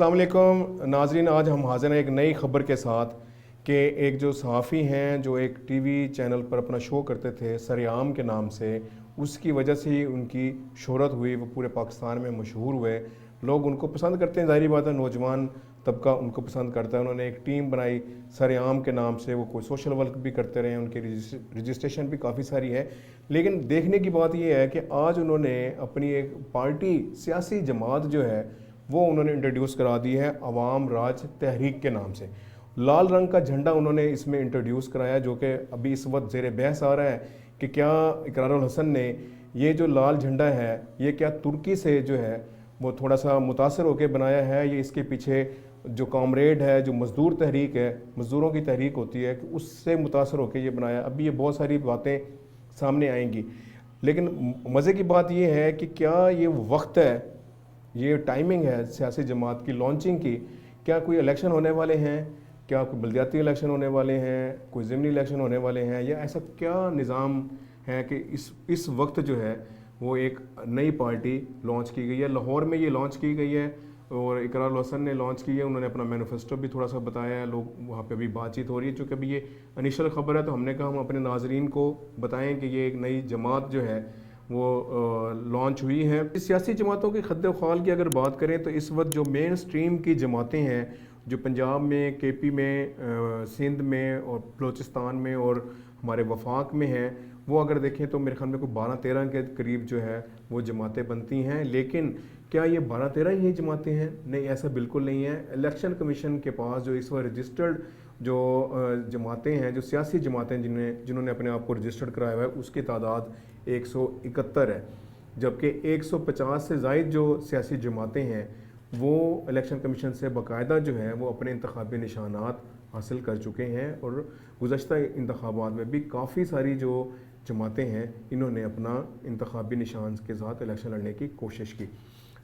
अस्सलाम वालेकुम नाजरीन, आज हम हाजिर हैं एक नई ख़बर के साथ कि एक जो सहाफ़ी हैं जो एक टीवी चैनल पर अपना शो करते थे सरेआम के नाम से, उसकी वजह से ही उनकी शोहरत हुई, वो पूरे पाकिस्तान में मशहूर हुए। लोग उनको पसंद करते हैं, ज़ाहिर बात है, नौजवान तबका उनको पसंद करता है। उन्होंने एक टीम बनाई सरेआम के नाम से, वो कोई सोशल वर्क भी करते रहे, उनकी रजिस्ट्रेशन भी काफ़ी सारी है। लेकिन देखने की बात यह है कि आज उन्होंने अपनी एक पार्टी सियासी जमात जो है वो उन्होंने इंट्रोड्यूस करा दी है अवाम राज तहरीक के नाम से। लाल रंग का झंडा उन्होंने इसमें इंट्रोड्यूस कराया, जो कि अभी इस वक्त ज़ेर बहस आ रहा है कि क्या इकरारुल हसन ने ये जो लाल झंडा है ये क्या तुर्की से जो है वो थोड़ा सा मुतासर होकर बनाया है, ये इसके पीछे जो कॉमरेड है, जो मज़दूर तहरीक है, मज़दूरों की तहरीक होती है, कि उससे मुतासर होकर ये बनाया। अभी ये बहुत सारी बातें सामने आएंगी, लेकिन मज़े की बात ये है कि क्या ये वक्त है, ये टाइमिंग है सियासी जमात की लॉन्चिंग की। क्या कोई इलेक्शन होने वाले हैं, क्या कोई बलदियाती इलेक्शन होने वाले हैं, कोई ज़िमनी इलेक्शन होने वाले हैं, या ऐसा क्या निज़ाम है कि इस वक्त जो है वो एक नई पार्टी लॉन्च की गई है। लाहौर में ये लॉन्च की गई है और इकरारुल हसन ने लॉन्च की है। उन्होंने अपना मैनिफेस्टो भी थोड़ा सा बताया है, लोग वहाँ पे भी बातचीत हो रही है। चूँकि अभी ये इनिशियल ख़बर है तो हमने कहा हम अपने नाजरीन को बताएं कि ये एक नई जमात जो है वो लॉन्च हुई है। सियासी जमातों की खद्दे ख्वाल की अगर बात करें तो इस वक्त जो मेन स्ट्रीम की जमातें हैं, जो पंजाब में, केपी में, सिंध में और बलूचिस्तान में और हमारे वफाक में हैं, वो अगर देखें तो मेरे ख्याल में कोई 12-13 के करीब जो है वो जमातें बनती हैं। लेकिन क्या ये 12-13 ही जमातें हैं? नहीं, ऐसा बिल्कुल नहीं है। इलेक्शन कमीशन के पास जो इस वक्त रजिस्टर्ड जो जमातें हैं, जो सियासी जमातें जिन्होंने अपने आप को रजिस्टर्ड कराया हुआ है, उसकी तादाद 171 है, जबकि 150 से ज़ायद जो सियासी जमातें हैं वो इलेक्शन कमीशन से बाकायदा जो है वो अपने इंतखाबी निशानात हासिल कर चुके हैं। और गुज़श्ता इंतखाबात में भी काफ़ी सारी जो जमातें हैं इन्होंने अपना इंतखाबी निशान के साथ इलेक्शन लड़ने की कोशिश की।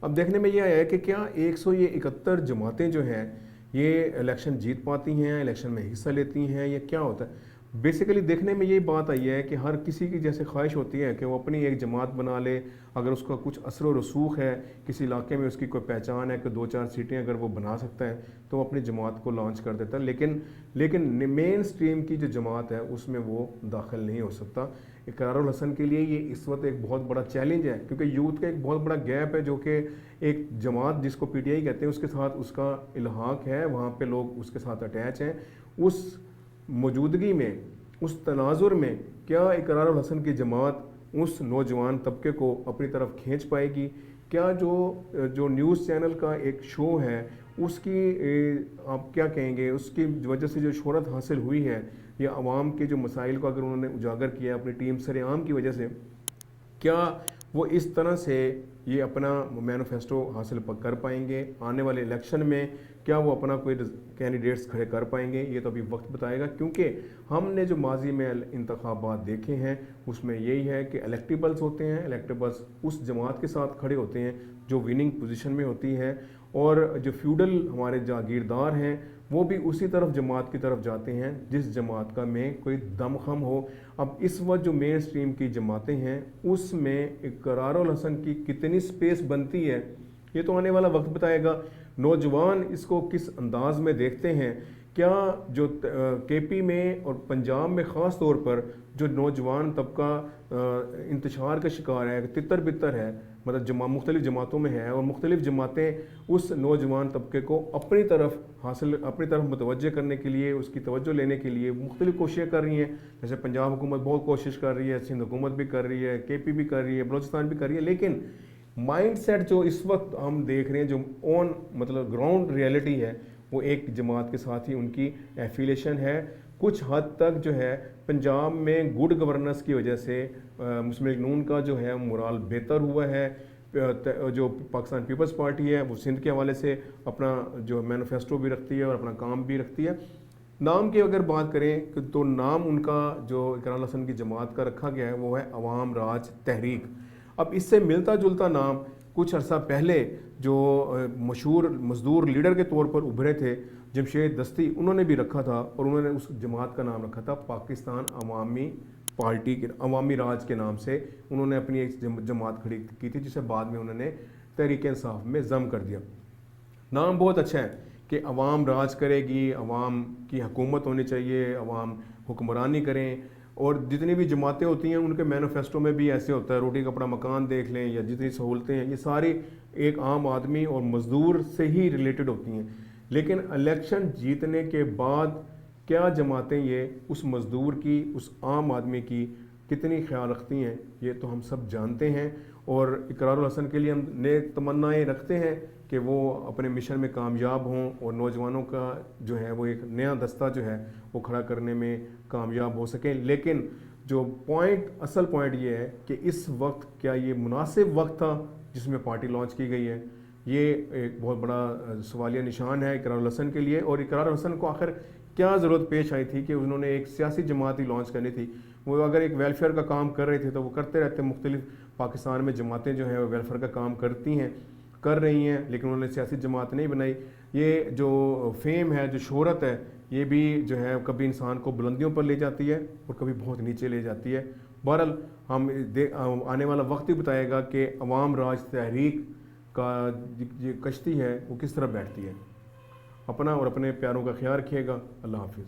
अब देखने में यह आया है कि क्या 171 जमातें जो हैं ये इलेक्शन जीत पाती हैं, इलेक्शन में हिस्सा लेती हैं, या क्या होता है। बेसिकली देखने में यही बात आई है कि हर किसी की जैसे ख्वाहिश होती है कि वो अपनी एक जमात बना ले, अगर उसका कुछ असर व रसूख है, किसी इलाके में उसकी कोई पहचान है कि 2-4 सीटें अगर वो बना सकता है तो वो अपनी जमात को लॉन्च कर देता है। लेकिन मेन स्ट्रीम की जो जमात है उसमें वो दाखिल नहीं हो सकता। इकरारुल हसन के लिए ये इस वक्त एक बहुत बड़ा चैलेंज है, क्योंकि यूथ का एक बहुत बड़ा गैप है, जो कि एक जमात जिसको पीटीआई कहते हैं उसके साथ उसका इल्हाक है, वहाँ पे लोग उसके साथ अटैच हैं। उस मौजूदगी में, उस तनाजुर में, क्या इकरारुल हसन की जमात उस नौजवान तबके को अपनी तरफ खींच पाएगी? क्या जो न्यूज़ चैनल का एक शो है उसकी आप क्या कहेंगे, उसकी वजह से जो शोहरत हासिल हुई है, या आवाम के जो मसाइल को अगर उन्होंने उजागर किया अपनी टीम सरेआम की वजह से, क्या वो इस तरह से ये अपना मैनिफेस्टो हासिल कर पाएंगे? आने वाले इलेक्शन में क्या वो अपना कोई कैंडिडेट्स खड़े कर पाएंगे? ये तो अभी वक्त बताएगा, क्योंकि हमने जो माजी में इंतखाबात देखे हैं उसमें यही है कि इलेक्टेबल्स होते हैं, इलेक्टेबल्स उस जमात के साथ खड़े होते हैं जो विनिंग पोजीशन में होती है, और जो फ्यूडल हमारे जागीरदार हैं वो भी उसी तरफ जमात की तरफ जाते हैं जिस जमात का में कोई दमखम हो। अब इस वक्त जो मेन स्ट्रीम की जमातें हैं उसमें इकरारुल हसन की कितनी स्पेस बनती है ये तो आने वाला वक्त बताएगा। नौजवान इसको किस अंदाज में देखते हैं? क्या जो केपी में और पंजाब में ख़ास तौर पर जो नौजवान तबका इंतशार का शिकार है, तितर बितर है, मतलब मुख्तलिफ़ जमातों में है, और मुख्तलिफ़ जमातें उस नौजवान तबके को अपनी तरफ मुतवज्जे करने के लिए, उसकी तवज्जो लेने के लिए मुख्तलिफ़ कोशिशें कर रही हैं। जैसे पंजाब हुकूमत बहुत कोशिश कर रही है, सिंध हुकूमत भी कर रही है, केपी भी कर रही है, बलूचिस्तान भी कर रही है। लेकिन माइंड सेट जो इस वक्त हम देख रहे हैं, जो ऑन मतलब ग्राउंड रियलिटी है, वो एक जमात के साथ ही उनकी एफिलेशन है। कुछ हद तक जो है पंजाब में गुड गवर्नेंस की वजह से मुस्लिम लीग नून का जो है मोराल बेहतर हुआ है। जो पाकिस्तान पीपल्स पार्टी है वो सिंध के हवाले से अपना जो मैनिफेस्टो भी रखती है और अपना काम भी रखती है। नाम की अगर बात करें तो नाम उनका जो इकरारुल हसन की जमात का रखा गया है वो है अवाम राज तहरीक। अब इससे मिलता जुलता नाम कुछ अर्सा पहले जो मशहूर मजदूर लीडर के तौर पर उभरे थे जमशेद दस्ती, उन्होंने भी रखा था, और उन्होंने उस जमात का नाम रखा था पाकिस्तान अवामी पार्टी के अवामी राज के नाम से। उन्होंने अपनी एक जमात खड़ी की थी जिसे बाद में उन्होंने तहरीक इंसाफ में ज़म कर दिया। نام بہت اچھا ہے کہ عوام راج کرے گی، عوام کی حکومت ہونی چاہیے، عوام حکمرانی کریں، اور جتنی بھی جماعتیں ہوتی ہیں ان کے مینیفیسٹو میں بھی ایسے ہوتا ہے، روٹی کپڑا مکان دیکھ لیں یا جتنی سہولتیں ہیں یہ ساری ایک عام آدمی اور مزدور سے ہی ریلیٹڈ ہوتی ہیں. لیکن الیکشن جیتنے کے بعد کیا جماعتیں یہ اس مزدور کی، اس عام آدمی کی کتنی خیال رکھتی ہیں یہ تو ہم سب جانتے ہیں. اور اقرار الحسن کے لیے ہم نیک تمنائیں رکھتے ہیں کہ وہ اپنے مشن میں کامیاب ہوں اور نوجوانوں کا جو ہے وہ ایک نیا دستہ جو ہے وہ کھڑا کرنے میں کامیاب ہو سکیں. لیکن جو اصل پوائنٹ یہ ہے کہ اس وقت کیا یہ مناسب وقت تھا جس میں پارٹی لانچ کی گئی ہے؟ یہ ایک بہت بڑا سوالیہ نشان ہے اقرار الحسن کے لیے. اور اقرار الحسن کو آخر کیا ضرورت پیش آئی تھی کہ انہوں نے ایک سیاسی جماعت ہی لانچ کرنی تھی؟ وہ اگر ایک ویلفیئر کا کام کر رہے تھے تو وہ کرتے رہتے، مختلف پاکستان میں جماعتیں جو ہیں وہ ویلفیئر کا کام کرتی ہیں، کر رہی ہیں، لیکن انہوں نے سیاسی جماعت نہیں بنائی. یہ جو فیم ہے، جو شہرت ہے، یہ بھی جو ہے کبھی انسان کو بلندیوں پر لے جاتی ہے اور کبھی بہت نیچے لے جاتی ہے. بہرحال آنے والا وقت ہی بتائے گا کہ عوام راج تحریک کا یہ کشتی ہے وہ کس طرح بیٹھتی ہے. اپنا اور اپنے پیاروں کا خیال رکھیے گا. اللہ حافظ.